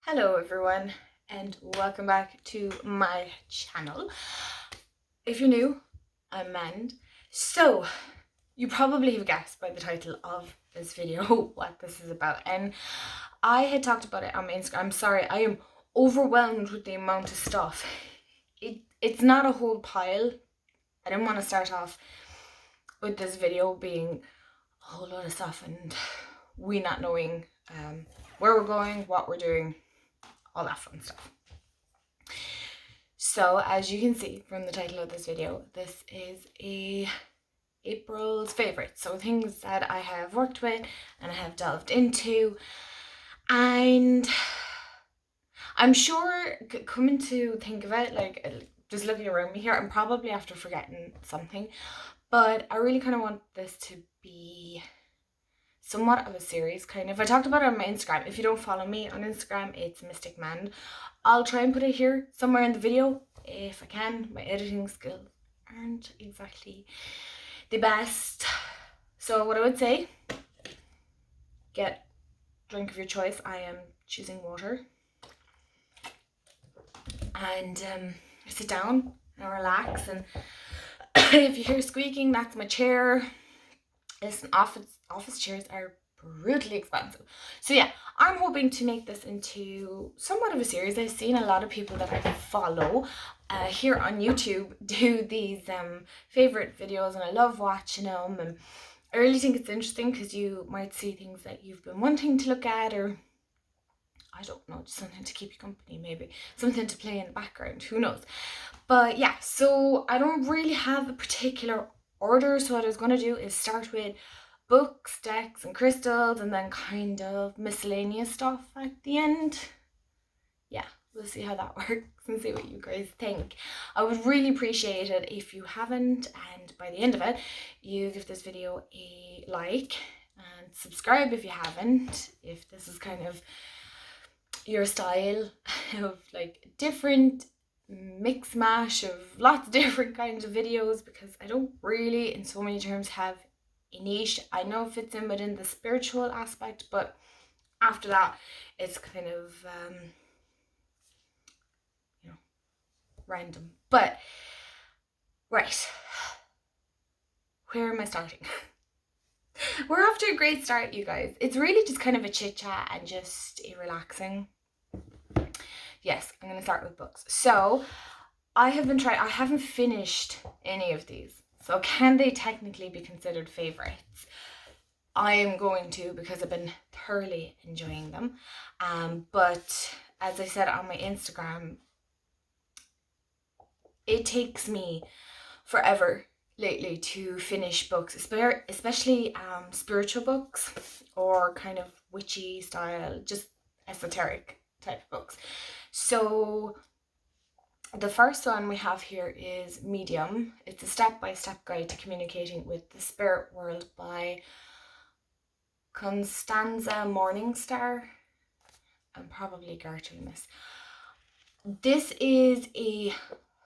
Hello everyone and welcome back to my channel. If you're new, I'm Mand. So you probably have guessed by the title of this video what this is about, and I had talked about it on my Instagram. I'm sorry, I am overwhelmed with the amount of stuff. It's not a whole pile. I didn't want to start off with this video being a whole lot of stuff and we not knowing where we're going, what we're doing, all that fun stuff. So as you can see from the title of this video, this is April's favourites. So things that I have worked with and I have delved into, and I'm sure, coming to think of it, like just looking around me here, I'm probably after forgetting something, but I really kind of want this to be somewhat of a series, kind of. I talked about it on my Instagram. If you don't follow me on Instagram, it's Mystic Man. I'll try and put it here somewhere in the video if I can. My editing skills aren't exactly the best. So what I would say, get a drink of your choice. I am choosing water. And sit down and relax. And if you hear squeaking, that's my chair. Listen, office chairs are brutally expensive. So yeah, I'm hoping to make this into somewhat of a series. I've seen a lot of people that I follow here on YouTube do these favorite videos, and I love watching them, and I really think it's interesting because you might see things that you've been wanting to look at, or I don't know, just something to keep you company, maybe something to play in the background, who knows. But yeah, so I don't really have a particular order. So what I was going to do is start with books, decks and crystals, and then kind of miscellaneous stuff at the end. Yeah, we'll see how that works and see what you guys think. I would really appreciate it if you haven't, and by the end of it you give this video a like and subscribe if you haven't, if this is kind of your style of like different mix mash of lots of different kinds of videos, because I don't really in so many terms have a niche. I know it fits in within the spiritual aspect, but after that it's kind of random. But right, where am I starting? We're off to a great start, you guys. It's really just kind of a chit chat and just a relaxing. Yes, I'm going to start with books. So I haven't finished any of these. So can they technically be considered favorites? I am going to, because I've been thoroughly enjoying them. But as I said on my Instagram, it takes me forever lately to finish books, especially spiritual books or kind of witchy style, just esoteric type of books. So the first one we have here is Medium. It's a step-by-step guide to communicating with the spirit world by Constanza Morningstar. I'm probably gartering this. This is a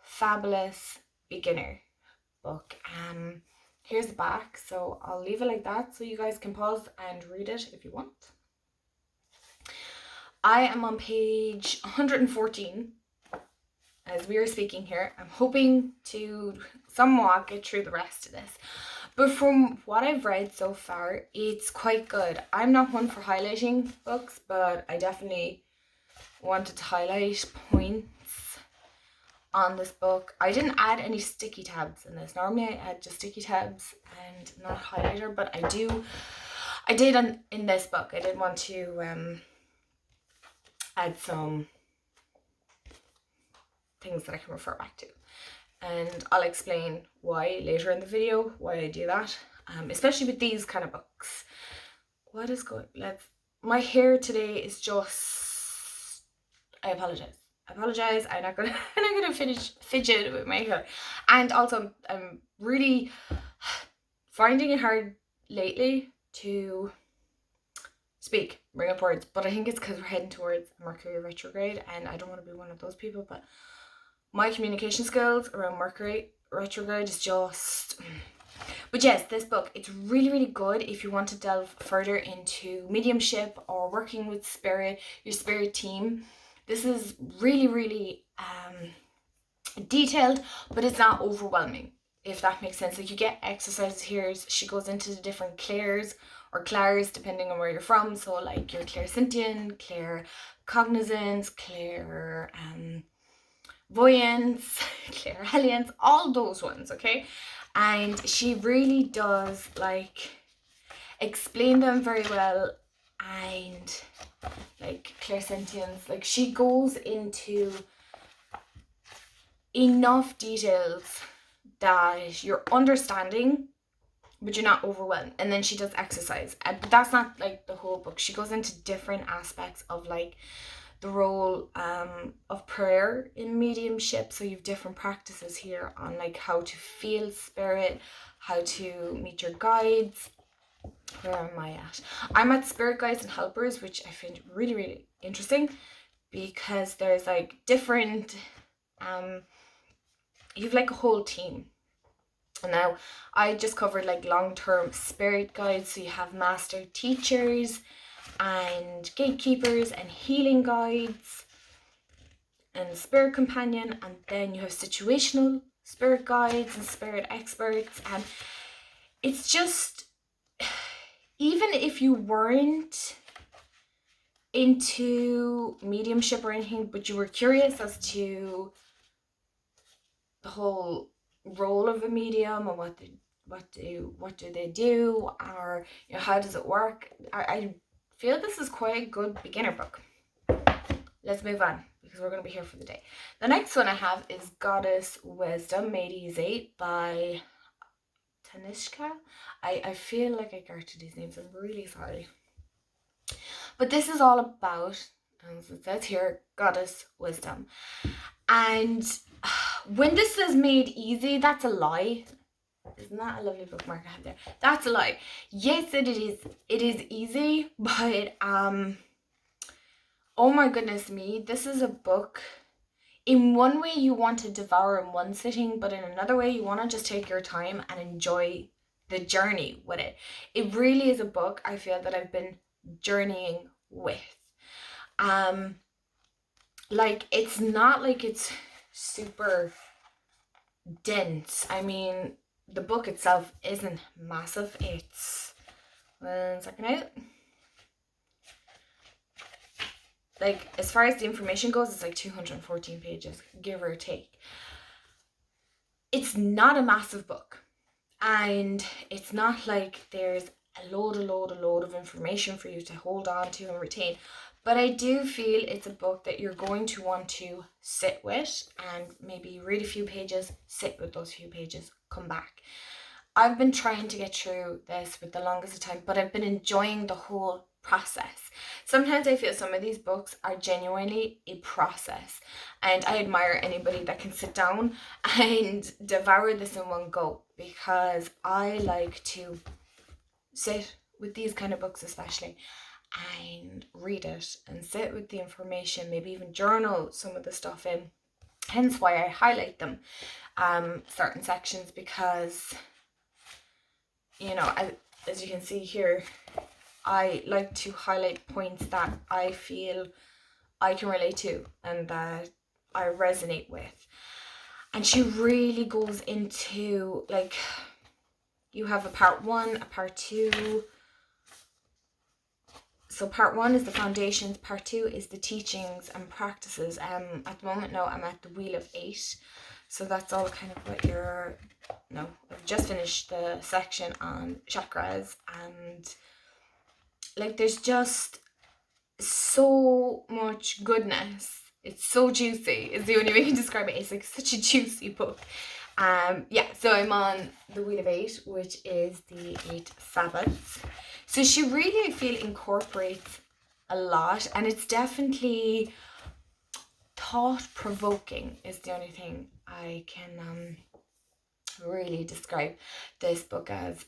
fabulous beginner book. Here's the back, so I'll leave it like that so you guys can pause and read it if you want. I am on page 114 as we are speaking here. I'm hoping to somewhat get through the rest of this, but from what I've read so far, it's quite good. I'm not one for highlighting books, but I definitely wanted to highlight points on this book. I didn't add any sticky tabs in this. Normally I add just sticky tabs and not highlighter, but I did in this book. I did want to add some things that I can refer back to, and I'll explain why later in the video, why I do that, especially with these kind of books. What is going, my hair today is just, I apologize, I'm not gonna fidget with my hair. And also I'm really finding it hard lately to speak, bring up words, but I think it's because we're heading towards Mercury retrograde, and I don't want to be one of those people, but my communication skills around Mercury retrograde is just But yes, this book, it's really, really good if you want to delve further into mediumship or working with spirit, your spirit team. This is really, really detailed, but it's not overwhelming, if that makes sense. Like, you get exercises here. She goes into the different clairs or clairs depending on where you're from. So like your clairsentient, claircognizance, clairvoyance, clairhelliance, all those ones, okay? And she really does like explain them very well. And like clairsentience, like she goes into enough details that you're understanding, but you're not overwhelmed. And then she does exercise, but that's not like the whole book. She goes into different aspects of like the role of prayer in mediumship. So you have different practices here on like how to feel spirit, how to meet your guides. Where am I at? I'm at spirit guides and helpers, which I find really, really interesting, because there's like different you've like a whole team. And now I just covered like long-term spirit guides. So you have master teachers and gatekeepers and healing guides and spirit companion, and then you have situational spirit guides and spirit experts. And it's just, even if you weren't into mediumship or anything, but you were curious as to the whole role of a medium and what do they do, or you know, how does it work, I feel this is quite a good beginner book. Let's move on, because we're going to be here for the day. The next one I have is Goddess Wisdom, Made Easy by Tanishka. I feel like I garted these names, I'm really sorry. But this is all about, as it says here, Goddess Wisdom. And when this is made easy, that's a lie. Isn't that a lovely bookmark I have there? That's a lie. Yes, it is easy, but oh my goodness me, this is a book. In one way you want to devour in one sitting, but in another way you want to just take your time and enjoy the journey with it. It really is a book I feel that I've been journeying with. Like, it's not like it's super dense. I mean, the book itself isn't massive. It's 1 second out. Like, as far as the information goes, it's like 214 pages, give or take. It's not a massive book, and it's not like there's a load of information for you to hold on to and retain. But I do feel it's a book that you're going to want to sit with and maybe read a few pages, sit with those few pages, come back. I've been trying to get through this with the longest of time, but I've been enjoying the whole process. Sometimes I feel some of these books are genuinely a process, and I admire anybody that can sit down and devour this in one go, because I like to sit with these kind of books especially and read it and sit with the information, maybe even journal some of the stuff in. Hence why I highlight them, certain sections, because, you know, as you can see here, I like to highlight points that I feel I can relate to and that I resonate with. And she really goes into, like, you have a part 1, a part 2. So part 1 is the foundations, part 2 is the teachings and practices. At the moment now I'm at the Wheel of 8. So that's all kind of what I've just finished the section on chakras, and like there's just so much goodness. It's so juicy is the only way you can describe it. It's like such a juicy book. So I'm on the Wheel of 8, which is the 8 Sabbaths. So she really, I feel, incorporates a lot, and it's definitely thought-provoking is the only thing I can really describe this book as.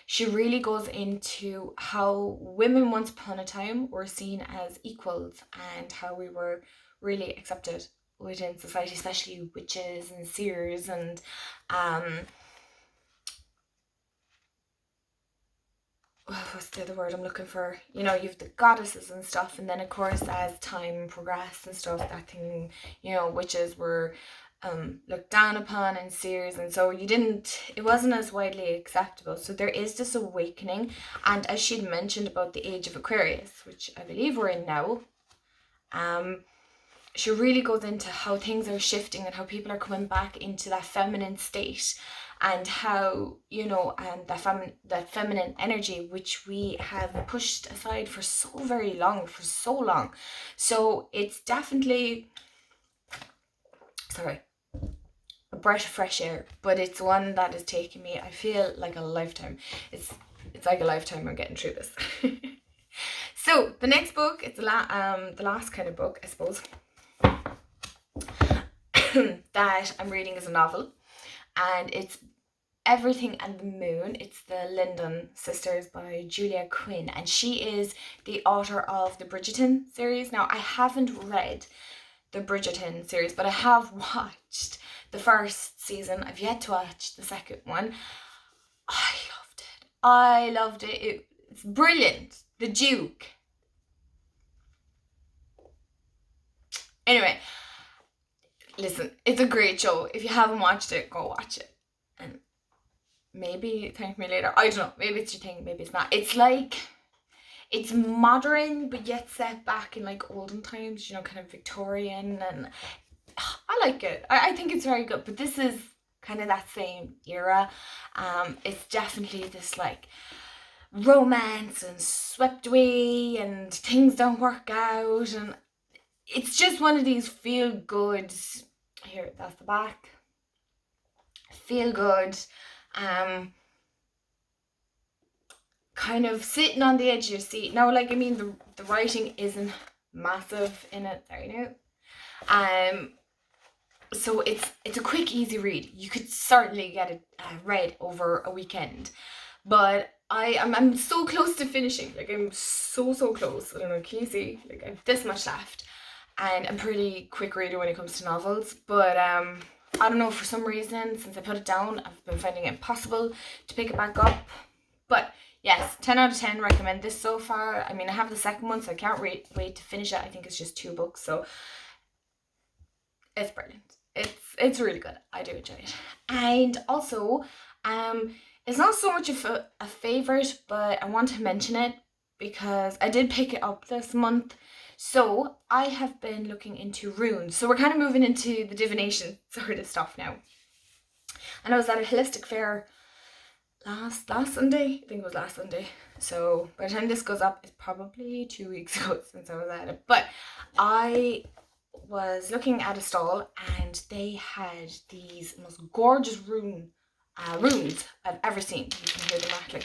She really goes into how women once upon a time were seen as equals, and how we were really accepted within society, especially witches and seers, and what's the other word I'm looking for? You know, you've the goddesses and stuff, and then of course as time progressed and stuff, that thing, you know, witches were looked down upon in series, and so it wasn't as widely acceptable. So there is this awakening, and as she'd mentioned about the age of Aquarius, which I believe we're in now, she really goes into how things are shifting and how people are coming back into that feminine state, and how, you know, and that feminine energy which we have pushed aside for so long. So it's definitely, sorry, a breath of fresh air, but it's one that is taking me, I feel like a lifetime. It's like a lifetime of getting through this. So the next book, it's the last kind of book, I suppose, that I'm reading is a novel, and it's Everything and the Moon. It's the Linden Sisters by Julia Quinn, and she is the author of the Bridgerton series. Now, I haven't read the Bridgerton series, but I have watched the first season. I've yet to watch the second one. I loved it. It's brilliant. The Duke. Anyway, listen, it's a great show. If you haven't watched it, go watch it. And maybe thank me later. I don't know. Maybe it's your thing, maybe it's not. It's like, it's modern, but yet set back in like olden times, you know, kind of Victorian, and I like it. I think it's very good, but this is kind of that same era. It's definitely this like romance and swept away and things don't work out, and it's just one of these feel good, here, that's the back, feel good, kind of sitting on the edge of your seat. Now, like, I mean, the writing isn't massive in it, sorry now. So it's a quick, easy read. You could certainly get it read over a weekend, but I'm so close to finishing. Like, I'm so close. I don't know, can you see? Like, I have this much left, and I'm pretty quick reader when it comes to novels, but I don't know, for some reason, since I put it down, I've been finding it impossible to pick it back up. But yes, 10 out of 10, recommend this so far. I mean, I have the second one, so I can't wait to finish it. I think it's just 2 books, so it's brilliant. It's really good. I do enjoy it. And also, it's not so much of a favorite, but I want to mention it because I did pick it up this month. So I have been looking into runes. So we're kind of moving into the divination sort of stuff now. And I was at a holistic fair last Sunday. I think it was last Sunday. So by the time this goes up, it's probably 2 weeks ago since I was at it. But I was looking at a stall, and they had these most gorgeous runes I've ever seen. You can hear them rattling.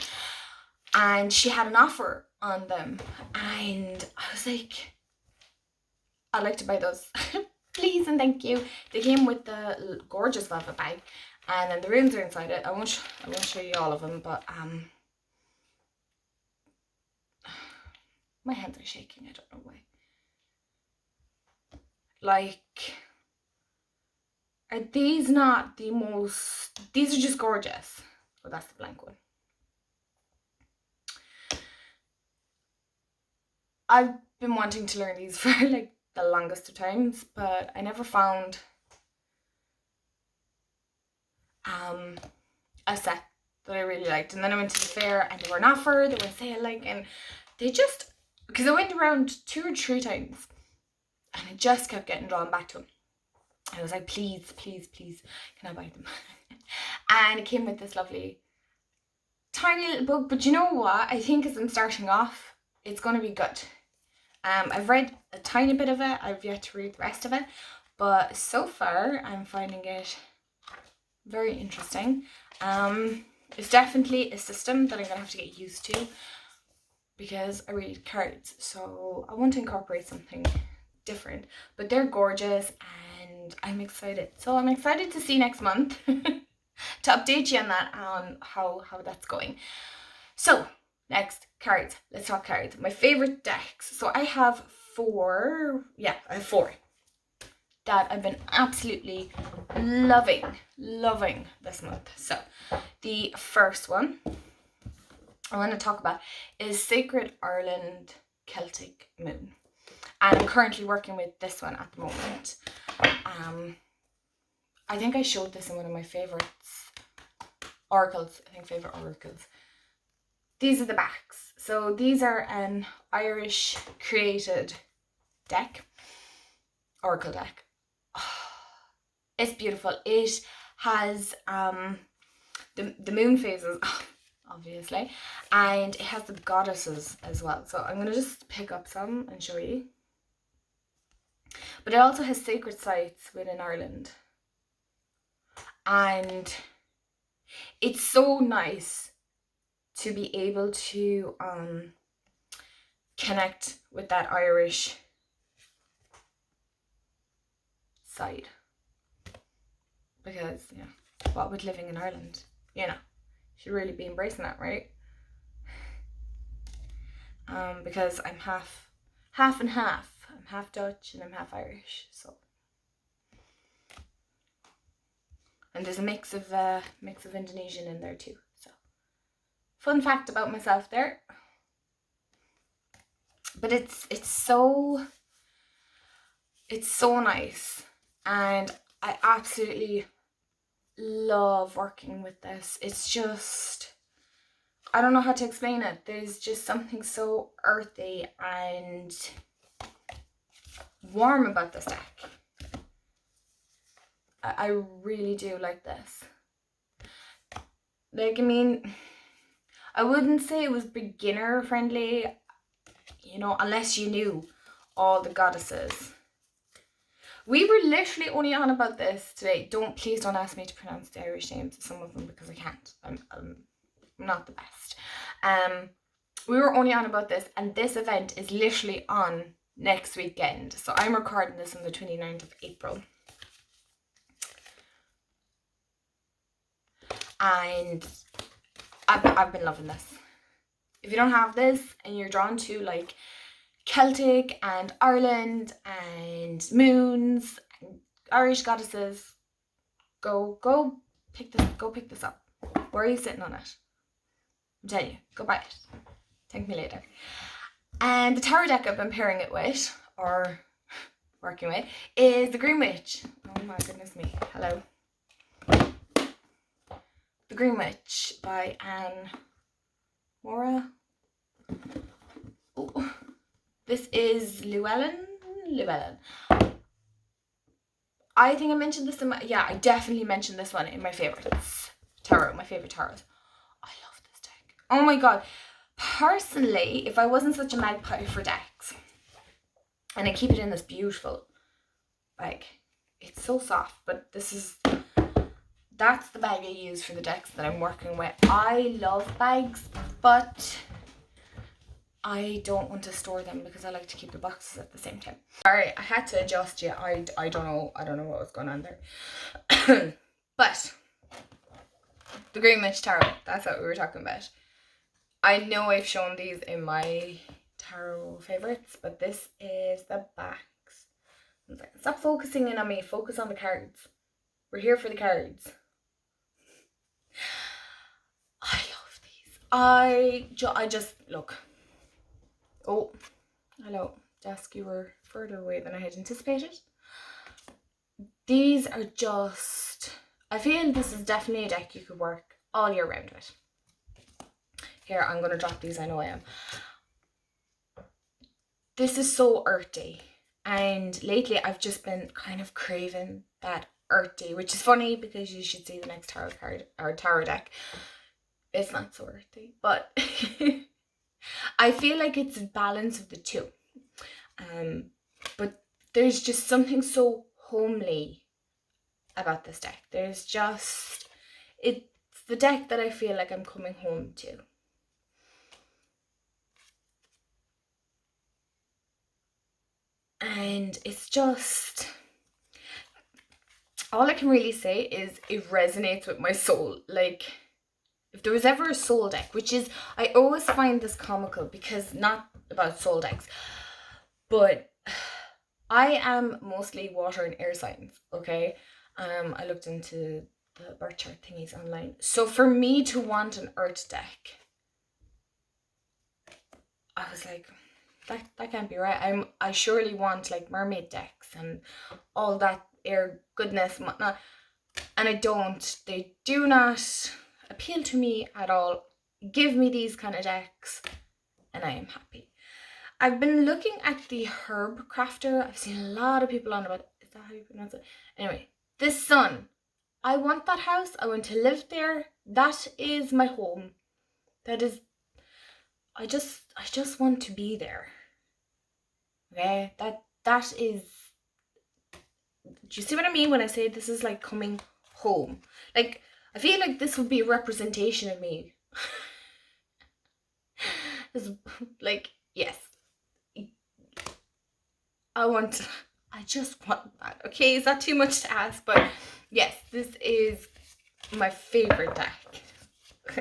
And she had an offer on them, and I was like, I'd like to buy those. Please and thank you. They came with the gorgeous velvet bag, and then the runes are inside it. I won't show you all of them, but my hands are shaking. I don't know why. Like, are these not the most... These are just gorgeous. Oh, that's the blank one. I've been wanting to learn these for like the longest of times, but I never found a set that I really liked. And then I went to the fair, and they were on offer, they were on sale, like, and they just... Because I went around 2 or 3 times, and I just kept getting drawn back to them. I was like, please, can I buy them? And it came with this lovely tiny little book. But you know what? I think as I'm starting off, it's going to be good. I've read a tiny bit of it. I've yet to read the rest of it. But so far, I'm finding it very interesting. It's definitely a system that I'm going to have to get used to, because I read cards. So I want to incorporate something different. But they're gorgeous, and I'm excited. So I'm excited to see next month to update you on that, on how that's going. So next, cards. Let's talk cards. My favorite decks. So I have 4. Yeah, I have 4 that I've been absolutely loving this month. So the first one I want to talk about is Sacred Ireland Celtic Moon. And I'm currently working with this one at the moment. I think I showed this in one of my favorites. Oracles. I think favorite oracles. These are the backs. So these are an Irish created deck. Oracle deck. It's beautiful. It has the moon phases, obviously, and it has the goddesses as well. So I'm going to just pick up some and show you. But it also has sacred sites within Ireland. And it's so nice to be able to connect with that Irish side. Because, yeah, what with living in Ireland, you know, should really be embracing that, right? Because I'm half and half. I'm half Dutch and I'm half Irish, so. And there's a mix of Indonesian in there too. So, fun fact about myself there. But it's so nice, and I absolutely love working with this. It's just, I don't know how to explain it. There's just something so earthy and warm about this deck. I really do like this. Like, I mean, I wouldn't say it was beginner friendly, you know, unless you knew all the goddesses. We were literally only on about this today. Please don't ask me to pronounce the Irish names of some of them, because I can't. I'm not the best. We were only on about this, and this event is literally on next weekend. So I'm recording this on the 29th of April. And I've been loving this. If you don't have this and you're drawn to like Celtic and Ireland and moons and Irish goddesses, go pick this up. Where are you sitting on it? I'm telling you, go buy it. Thank me later. And the tarot deck I've been pairing it with, or working with, is the Green Witch. Oh my goodness me. Hello. The Green Witch by Anne Mora. Oh, this is Llewellyn. I think I mentioned this I definitely mentioned this one in my favorites. My favorite tarots. I love this deck. Oh my god. Personally, if I wasn't such a magpie for decks, and I keep it in this beautiful, like, it's so soft, but that's the bag I use for the decks that I'm working with. I love bags, but I don't want to store them because I like to keep the boxes at the same time. Alright, I had to adjust you. I don't know what was going on there. But the Green Witch Tarot, that's what we were talking about. I know I've shown these in my tarot favorites, but this is the backs. Stop focusing in on me, focus on the cards. We're here for the cards. I love these. I just look. Oh, hello, desk. You were further away than I had anticipated. These are just, I feel this is definitely a deck you could work all year round with. Here, I'm going to drop these, I know I am. This is so earthy, and lately I've just been kind of craving that earthy, which is funny because you should see the next tarot card or tarot deck. It's not so earthy, but I feel like it's a balance of the two. But there's just something so homely about this deck. It's the deck that I feel like I'm coming home to. And it's just, all I can really say is it resonates with my soul. Like, if there was ever a soul deck, which is, I always find this comical because not about soul decks, but I am mostly water and air signs, okay? I looked into the birth chart thingies online. So for me to want an earth deck, I was like, that can't be right. I surely want like mermaid decks and all that air goodness and whatnot. And I don't. They do not appeal to me at all. Give me these kind of decks and I am happy. I've been looking at the herb crafter. I've seen a lot of people on about it. Is that how you pronounce it? Anyway, this sun. I want that house. I want to live there. That is my home. That is, I just want to be there. Okay? That is, do you see what I mean when I say this is like coming home? Like, I feel like this would be a representation of me. This, like, yes. I just want that. Okay, is that too much to ask? But yes, this is my favorite deck,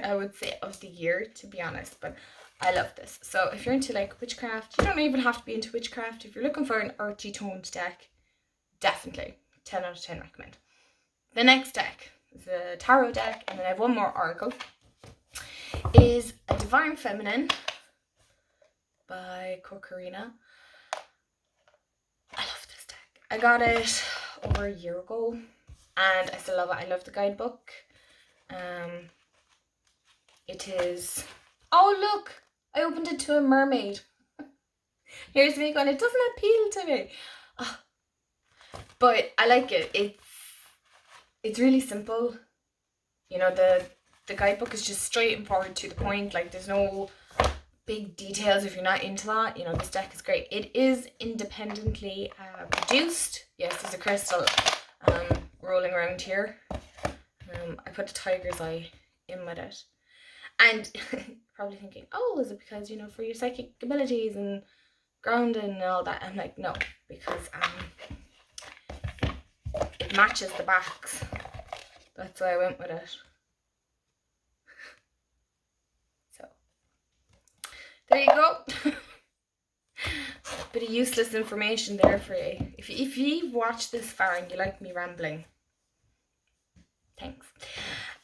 I would say, of the year, to be honest. But I love this. So if you're into like witchcraft, you don't even have to be into witchcraft. If you're looking for an earthy toned deck, definitely 10 out of 10 recommend. The next deck is a tarot deck, and then I have one more oracle. Is a Divine Feminine by Corcarina. I love this deck. I got it over a year ago and I still love it. I love the guidebook. It is, oh look, I opened it to a mermaid. Here's me going, it doesn't appeal to me. Oh, but I like it. It's really simple. You know, the guidebook is just straight and forward to the point. Like, there's no big details if you're not into that. You know, this deck is great. It is independently produced. Yes, there's a crystal rolling around here. I put a tiger's eye in with it. And probably thinking, oh, is it because, you know, for your psychic abilities and grounding and all that? I'm like, no, because it matches the backs. That's why I went with it. So there you go. Bit of useless information there for you. If you've watched this far and you like me rambling, thanks.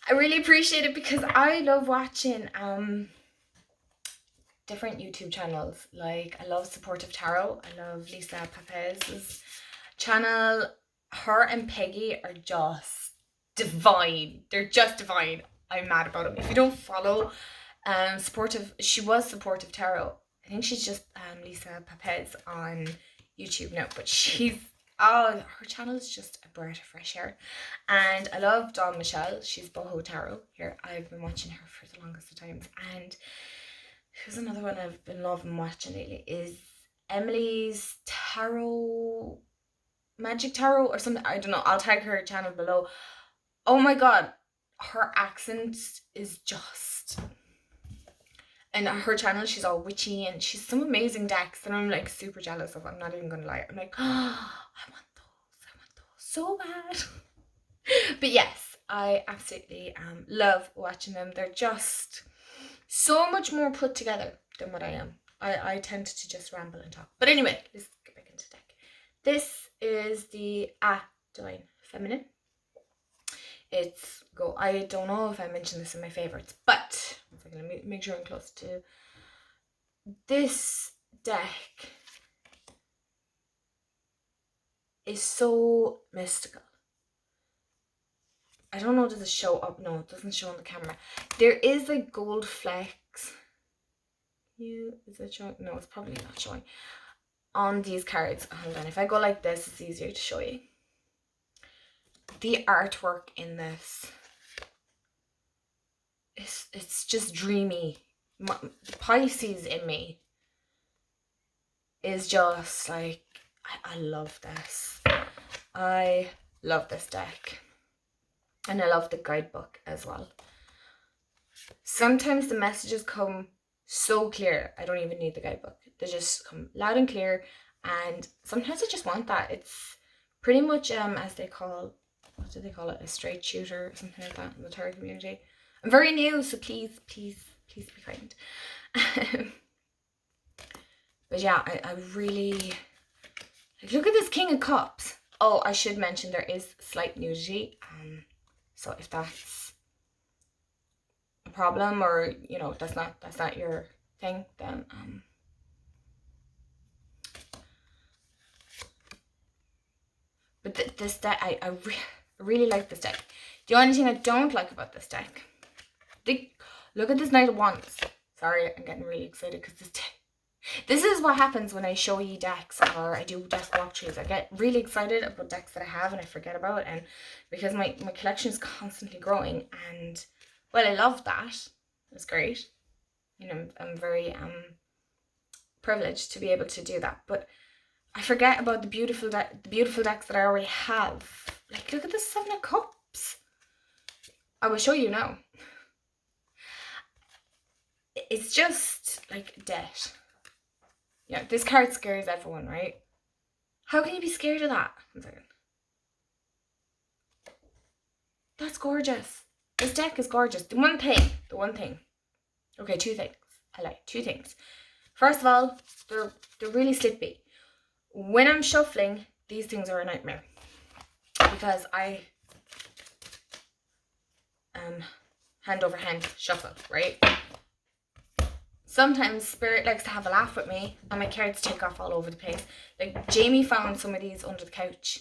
I really appreciate it because I love watching different YouTube channels. Like, I love Supportive Tarot. I love Lisa Papez's channel. Her and Peggy are just divine. They're just divine. I'm mad about them. If you don't follow she was Supportive Tarot. I think she's just Lisa Papez on YouTube now, but her channel is just a breath of fresh air. And I love Dawn Michelle. She's Boho Tarot here. I've been watching her for the longest of times. And who's another one I've been loving watching lately is Emily's Tarot, Magic Tarot or something. I don't know. I'll tag her channel below. Oh my god, her accent is just... And her channel, she's all witchy and she's some amazing decks that I'm like super jealous of. I'm not even gonna lie. I'm like, oh, I want those so bad. But yes, I absolutely love watching them. They're just so much more put together than what I am. I tend to just ramble and talk. But anyway, let's get back into deck. This is the Divine Feminine. I don't know if I mentioned this in my favorites, but let me make sure I'm close to this deck. Is so mystical. I don't know, does it show up? No, it doesn't show on the camera. There is like gold flecks. Is it showing? No, it's probably not showing on these cards. Hold on, if I go like this, it's easier to show you. The artwork in this, it's just dreamy. Pisces in me is just like, I love this. I love this deck. And I love the guidebook as well. Sometimes the messages come so clear, I don't even need the guidebook. They just come loud and clear. And sometimes I just want that. It's pretty much, as they call, what do they call it? A straight shooter or something like that in the tarot community. I'm very new, so please be kind. But yeah, I really... Like, look at this King of Cups. Oh, I should mention there is slight nudity. So if that's a problem, or, you know, that's not your thing, then this deck, I really like this deck. The only thing I don't like about this deck, look at this Knight of Wands. Sorry, I'm getting really excited because this is what happens when I show you decks or I do deck walkthroughs. I get really excited about decks that I have and I forget about, and because my collection is constantly growing, and well, I love that. It's great. You know, I'm very privileged to be able to do that, but I forget about the beautiful decks that I already have. Like, look at the Seven of Cups. I will show you now. It's just like debt. Yeah, this card scares everyone, right? How can you be scared of that? 1 second. That's gorgeous. This deck is gorgeous. The one thing. Okay, 2 things. I like 2 things. First of all, they're really slippy. When I'm shuffling, these things are a nightmare because I hand over hand shuffle, right? Sometimes Spirit likes to have a laugh with me and my cards take off all over the place. Like, Jamie found some of these under the couch.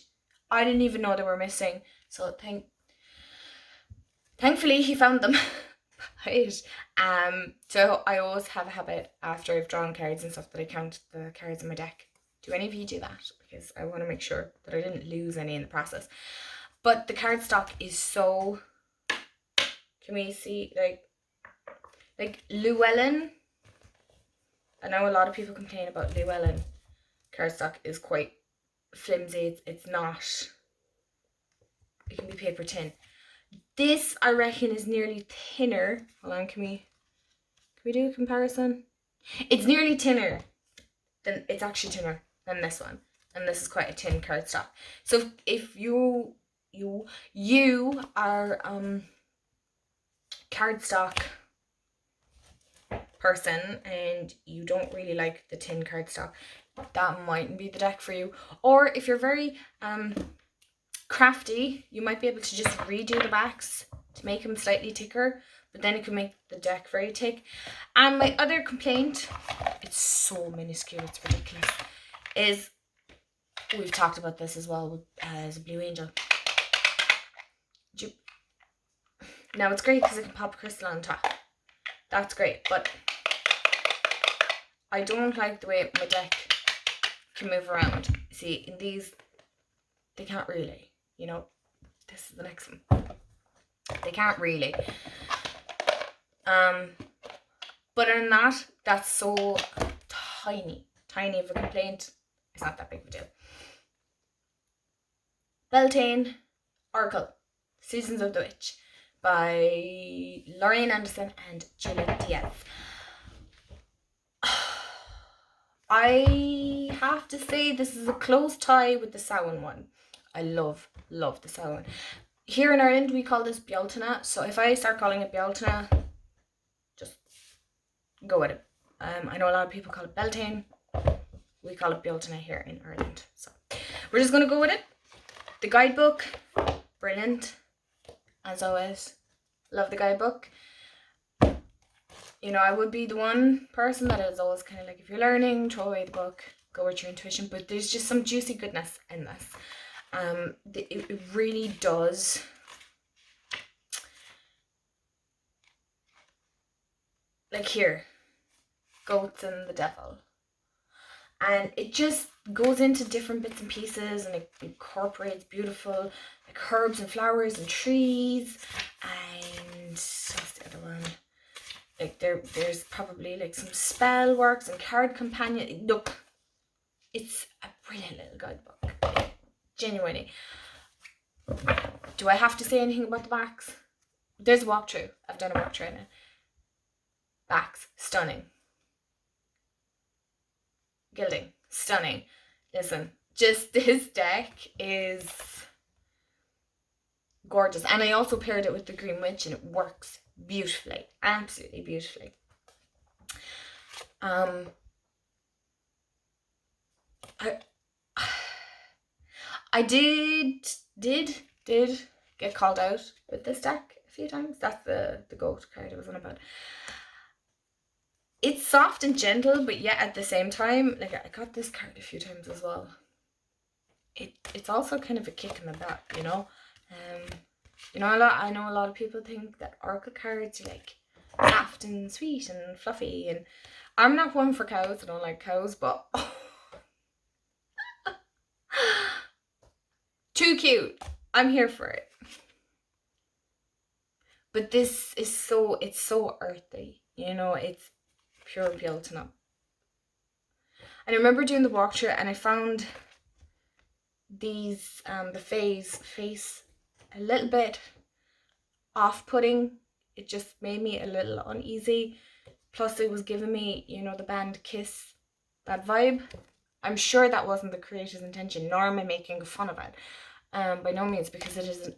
I didn't even know they were missing. So thankfully he found them. Right. So I always have a habit after I've drawn cards and stuff that I count the cards in my deck. Do any of you do that? Because I want to make sure that I didn't lose any in the process. But the card stock is so... Can we see, like Llewellyn? I know a lot of people complain about Llewellyn. Cardstock is quite flimsy. It's not. It can be paper thin. This, I reckon, is nearly thinner. Hold on, can we do a comparison? It's nearly thinner than, it's actually thinner than this one. And this is quite a thin cardstock. So if you are cardstock person and you don't really like the tin cardstock, that mightn't be the deck for you. Or if you're very crafty, you might be able to just redo the backs to make them slightly thicker, but then it can make the deck very thick. And my other complaint, it's so minuscule, it's ridiculous, is, we've talked about this as well as a Blue Angel. Now it's great because it can pop a crystal on top. That's great, but I don't like the way my deck can move around. See, in these, they can't really, you know. This is the next one. They can't really. But in that, that's so tiny of a complaint. It's not that big of a deal. Beltane Oracle, Seasons of the Witch, by Laureen and Diaz. I have to say this is a close tie with the Samhain one. I love the Samhain. Here in Ireland we call this Bealtaine, so if I start calling it Bealtaine, just go with it. I know a lot of people call it Beltane. We call it Bealtaine here in Ireland. So we're just gonna go with it. The guidebook, brilliant. As always, love the guidebook. You know, I would be the one person that is always kind of like, if you're learning, throw away the book, go with your intuition. But there's just some juicy goodness in this. It really does. Like here, goats and the devil. And it just goes into different bits and pieces, and it incorporates beautiful like herbs and flowers and trees. And what's the other one? Like there's probably like some spell works and card companion. Look, it's a brilliant little guidebook. Genuinely. Do I have to say anything about the backs? There's a walkthrough. I've done a walkthrough in it. Backs, stunning. Gilding, stunning. Listen, just this deck is gorgeous. And I also paired it with the Green Witch and it works beautifully. Absolutely beautifully. I did get called out with this deck a few times. That's the goat card I was on about. It's soft and gentle, but yet at the same time, like I got this card a few times as well. it's also kind of a kick in the butt, you know. I know a lot of people think that oracle cards are like soft and sweet and fluffy, and I'm not one for cows. I don't like cows, but too cute. I'm here for it. But this is it's so earthy, you know, it's pure Beltonum. And I remember doing the walkthrough and I found these, the face a little bit off-putting. It just made me a little uneasy. Plus it was giving me, you know, the band Kiss, that vibe. I'm sure that wasn't the creator's intention, nor am I making fun of it. By no means, because it is a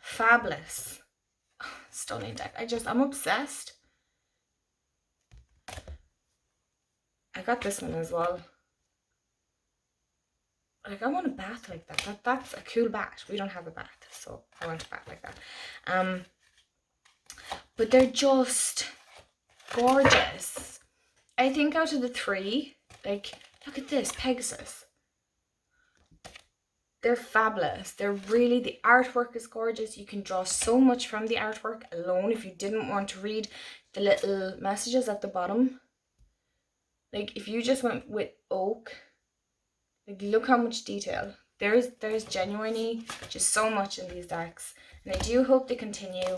fabulous, stunning deck. I'm obsessed. I got this one as well. Like, I want a bat like that. That's a cool bat. We don't have a bat, so I want a bat like that. But they're just gorgeous. I think out of the three, like, look at this, Pegasus. They're fabulous. They're really, the artwork is gorgeous. You can draw so much from the artwork alone if you didn't want to read the little messages at the bottom. Like, if you just went with oak, like, look how much detail. There's genuinely just so much in these decks. And I do hope they continue,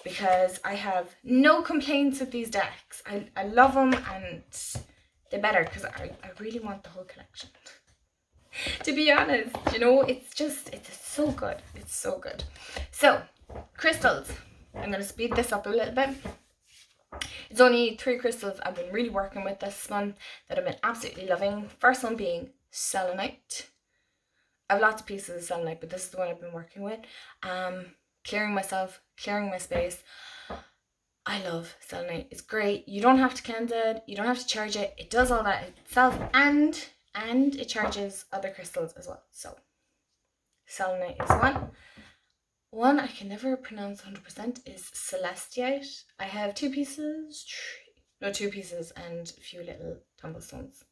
because I have no complaints with these decks. I love them, and they're better because I really want the whole collection. To be honest, you know, it's so good. It's so good. So, crystals. I'm going to speed this up a little bit. It's only 3 crystals I've been really working with this month that I've been absolutely loving. First one being Selenite. I have lots of pieces of Selenite, but this is the one I've been working with. Clearing myself, clearing my space. I love Selenite. It's great. You don't have to cleanse it. You don't have to charge it. It does all that itself, and it charges other crystals as well. So Selenite is one. One I can never pronounce 100% is Celestite. I have 2 pieces. 2 pieces and a few little tumblestones.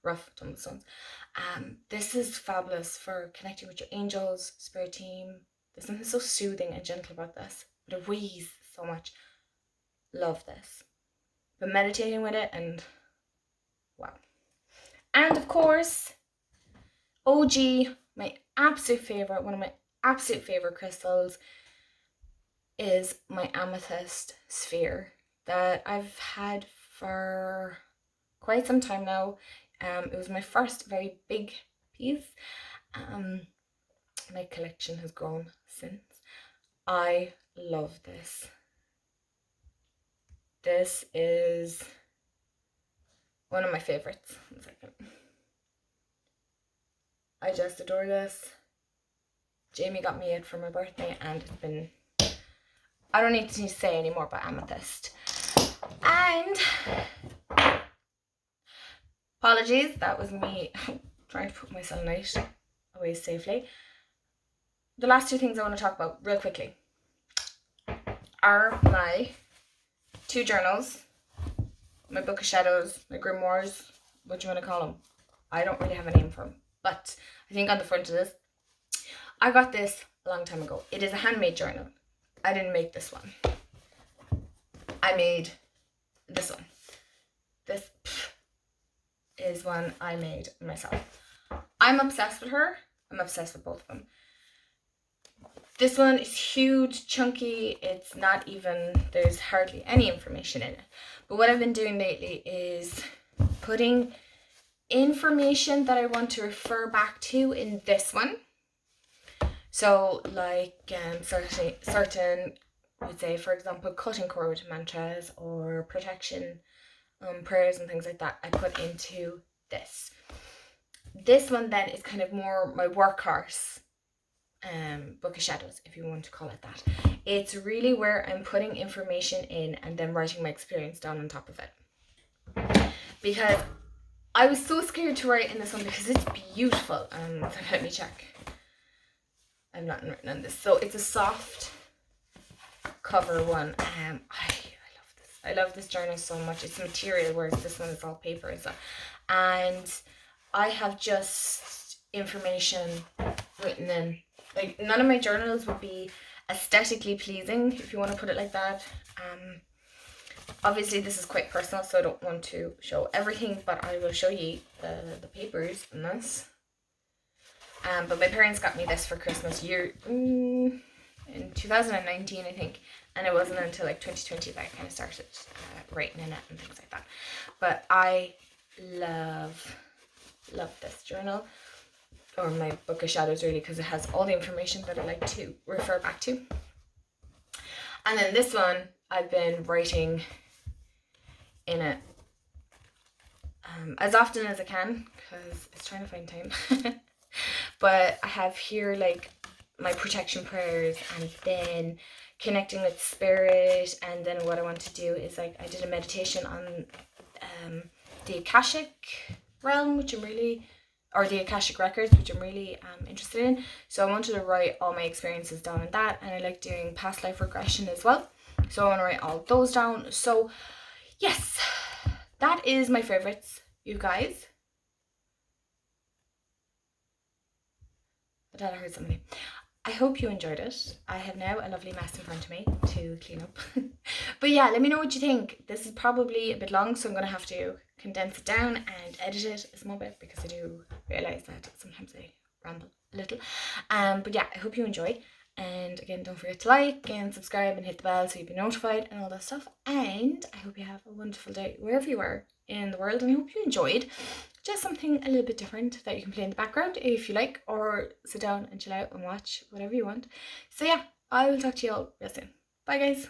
Rough tumblestones. This is fabulous for connecting with your angels, spirit team. There's something so soothing and gentle about this. But it weighs so much. Love this. Been meditating with it, and wow. And of course, OG, my absolute favorite, one of my absolute favorite crystals is my Amethyst Sphere that I've had for quite some time now. It was my first very big piece. My collection has grown since. I love this. This is one of my favorites. 1 second. I just adore this. Jamie got me it for my birthday, and it's been... I don't need to say any more about Amethyst. And... apologies, that was me trying to put my Selenite away safely. The last 2 things I want to talk about real quickly are my 2 journals, my Book of Shadows, my grimoires, what do you want to call them? I don't really have a name for them, but I think on the front of this, I got this a long time ago. It is a handmade journal. I didn't make this one. I made this one. This is one I made myself. I'm obsessed with her. I'm obsessed with both of them. This one is huge, chunky. It's not even, there's hardly any information in it. But what I've been doing lately is putting information that I want to refer back to in this one. So like certain, let's say, for example, cutting cord mantras or protection prayers and things like that, I put into this. This one then is kind of more my workhorse Book of Shadows, if you want to call it that. It's really where I'm putting information in and then writing my experience down on top of it. Because I was so scared to write in this one because it's beautiful. Let me check. I've not written on this. So it's a soft cover one. I love this journal so much. It's material, whereas this one is all paper and stuff. And I have just information written in. Like, none of my journals would be aesthetically pleasing, if you want to put it like that. Obviously this is quite personal, so I don't want to show everything, but I will show you the papers in this. But my parents got me this for Christmas in 2019, I think, and it wasn't until like 2020 that I kind of started writing in it and things like that. But I love this journal, or my book of shadows, really, because it has all the information that I like to refer back to. And then this one, I've been writing in it as often as I can, because it's trying to find time. But I have here like my protection prayers, and then connecting with spirit, and then what I want to do is, like, I did a meditation on the Akashic realm, which I'm really, or the Akashic records, which I'm really interested in. So I wanted to write all my experiences down in that, and I like doing past life regression as well, so I want to write all those down. So yes, that is my favorites, you guys. I thought I heard somebody. I hope you enjoyed it. I have now a lovely mess in front of me to clean up. But yeah, let me know what you think. This is probably a bit long, so I'm going to have to condense it down and edit it a small bit, because I do realise that sometimes I ramble a little. But yeah, I hope you enjoy. And again, don't forget to like and subscribe and hit the bell so you'll be notified and all that stuff. And I hope you have a wonderful day wherever you are in the world, and I hope you enjoyed just something a little bit different that you can play in the background if you like, or sit down and chill out and watch, whatever you want. So yeah, I will talk to you all real soon. Bye guys.